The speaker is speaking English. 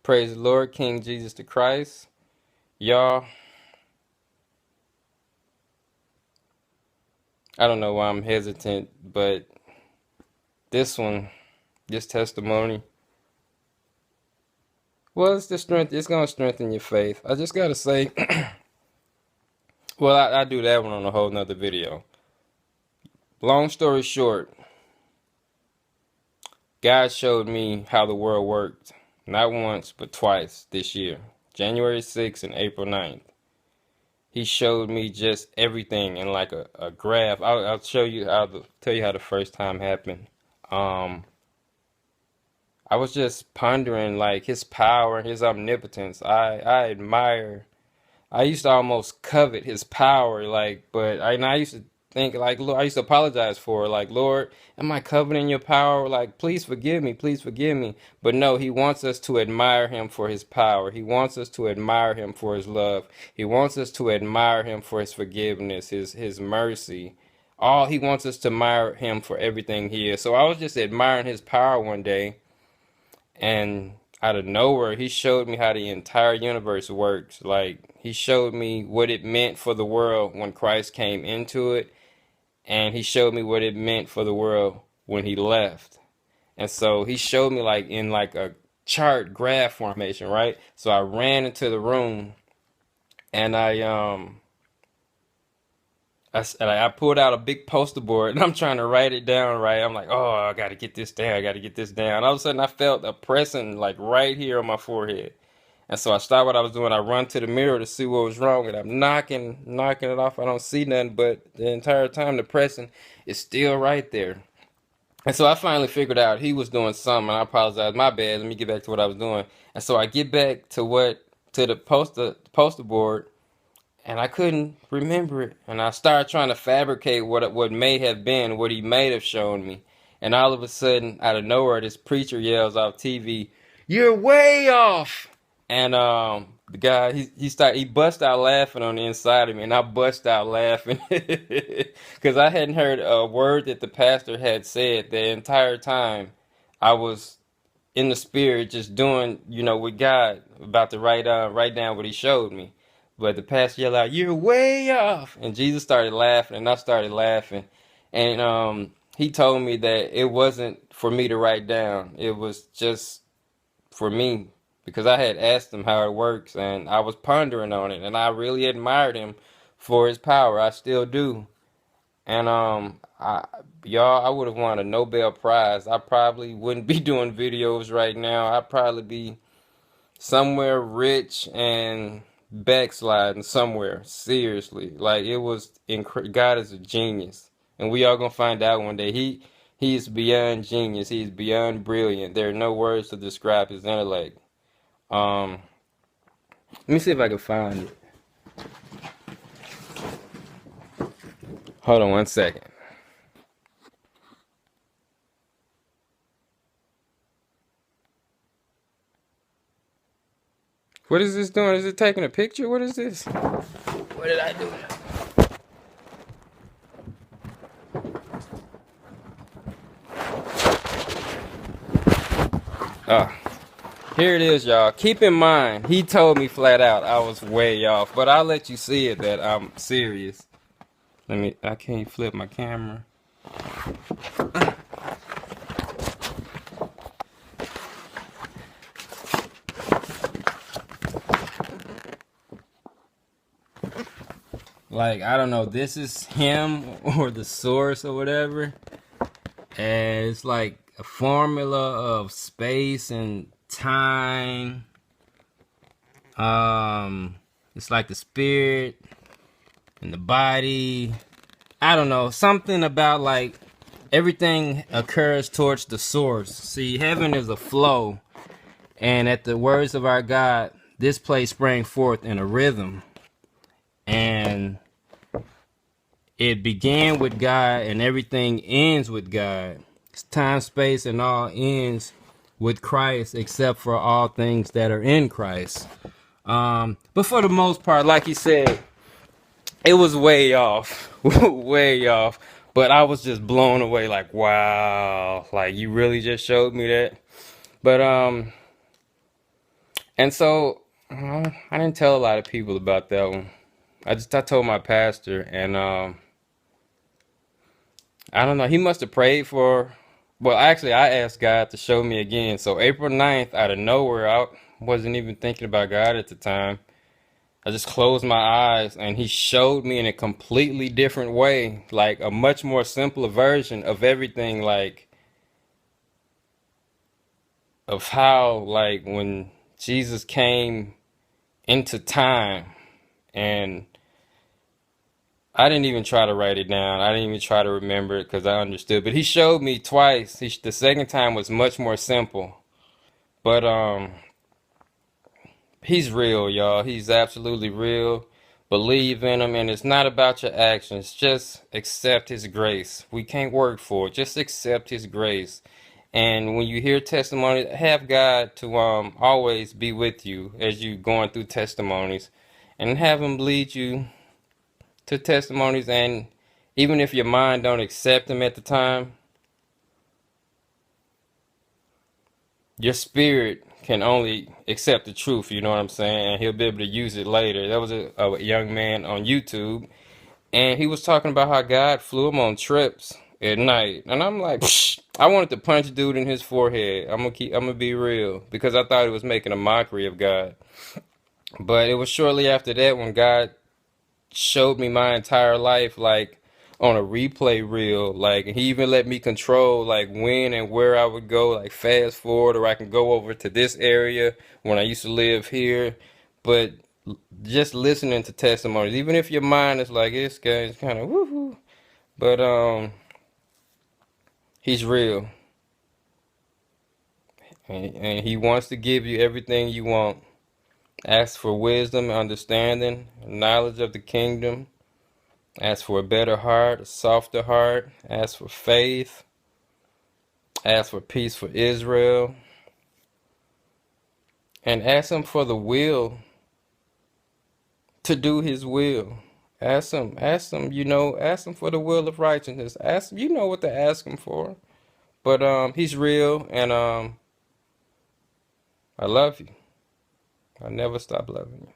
Praise the Lord, King Jesus the Christ. Y'all, I don't know why I'm hesitant, but this one, this testimony, well, it's gonna strengthen your faith. I just gotta say, well, I do that one on a whole nother video. Long story short, God showed me how the world worked, not once, but twice this year, January 6th and April 9th. He showed me just everything in like a graph. I'll show you tell you how the first time happened. Um, I was just pondering like his power, his omnipotence. I admire. I used to almost covet his power, like, but I used to think like, Lord, I used to apologize for it, like, Lord, am I coveting your power? Like, please forgive me, please forgive me. But no, he wants us to admire him for his power. He wants us to admire him for his love. He wants us to admire him for his forgiveness, his mercy. All he wants us to admire him for everything he is. So I was just admiring his power one day, and out of nowhere, he showed me how the entire universe works. Like, he showed me what it meant for the world when Christ came into it, and he showed me what it meant for the world when he left. And so he showed me like in like a chart graph formation, right? So I ran into the room, and I pulled out a big poster board, and I'm trying to write it down, right? I'm like, oh, I got to get this down. I got to get this down. All of a sudden, I felt a pressing like right here on my forehead. And so I stopped what I was doing. I run to the mirror to see what was wrong, and I'm knocking it off. I don't see nothing, but the entire time the pressing is still right there. And so I finally figured out he was doing something. And I apologize, my bad. Let me get back to what I was doing. And so I get back to the poster board, and I couldn't remember it. And I started trying to fabricate what may have been, what he may have shown me. And all of a sudden, out of nowhere, this preacher yells off TV, "You're way off!" And the guy he bust out laughing on the inside of me, and I bust out laughing because I hadn't heard a word that the pastor had said the entire time. I was in the spirit, just doing, with God, about to write down what he showed me. But the pastor yelled out, "You're way off!" And Jesus started laughing, and I started laughing. And he told me that it wasn't for me to write down. It was just for me, because I had asked him how it works, and I was pondering on it, and I really admired him for his power. I still do. And I would have won a Nobel Prize. I probably wouldn't be doing videos right now. I'd probably be somewhere rich and backsliding somewhere. Seriously, like it was. God is a genius, and we all gonna find out one day. He is beyond genius. He's beyond brilliant. There are no words to describe his intellect. Um, Let me see if I can find it. Hold on one second. What is this doing? Is it taking a picture? What is this? What did I do? Ah, here it is, y'all. Keep in mind, he told me flat out I was way off, but I'll let you see it that I'm serious. I can't flip my camera. Like, I don't know, this is him or the source or whatever. And it's like a formula of space and time. It's like the spirit and the body. I don't know, something about like everything occurs towards the source. See, heaven is a flow, and at the words of our God, this place sprang forth in a rhythm, and it began with God, and everything ends with God. It's time, space, and all ends with Christ, except for all things that are in Christ. But for the most part, like he said, it was way off, way off. But I was just blown away, like, wow, like you really just showed me that. But And so I didn't tell a lot of people about that one. I told my pastor, and I don't know. He must have prayed for. Well, actually, I asked God to show me again. So April 9th, out of nowhere, I wasn't even thinking about God at the time. I just closed my eyes and he showed me in a completely different way, like a much more simpler version of everything, like of how, like, when Jesus came into time. And I didn't even try to write it down. I didn't even try to remember it because I understood. But he showed me twice. The second time was much more simple. But he's real, y'all. He's absolutely real. Believe in him, and it's not about your actions. Just accept his grace. We can't work for it. Just accept his grace. And when you hear testimony, have God to always be with you as you going through testimonies, and have him lead you to testimonies. And even if your mind don't accept them at the time, your spirit can only accept the truth, you know what I'm saying? And he'll be able to use it later. There was a young man on YouTube, and he was talking about how God flew him on trips at night. And I'm like, psh, I wanted to punch a dude in his forehead. I'm gonna be real, because I thought he was making a mockery of God. But it was shortly after that when God showed me my entire life, like on a replay reel. Like, he even let me control like when and where I would go, like fast forward, or I can go over to this area when I used to live here. But just listening to testimonies, even if your mind is like, this guy is kind of woohoo, but he's real, and he wants to give you everything you want. Ask for wisdom, understanding, knowledge of the kingdom. Ask for a better heart, a softer heart. Ask for faith. Ask for peace for Israel. And ask him for the will to do his will. Ask him, ask him for the will of righteousness. Ask him, you know what to ask him for. But he's real, and I love you. I never stop loving you.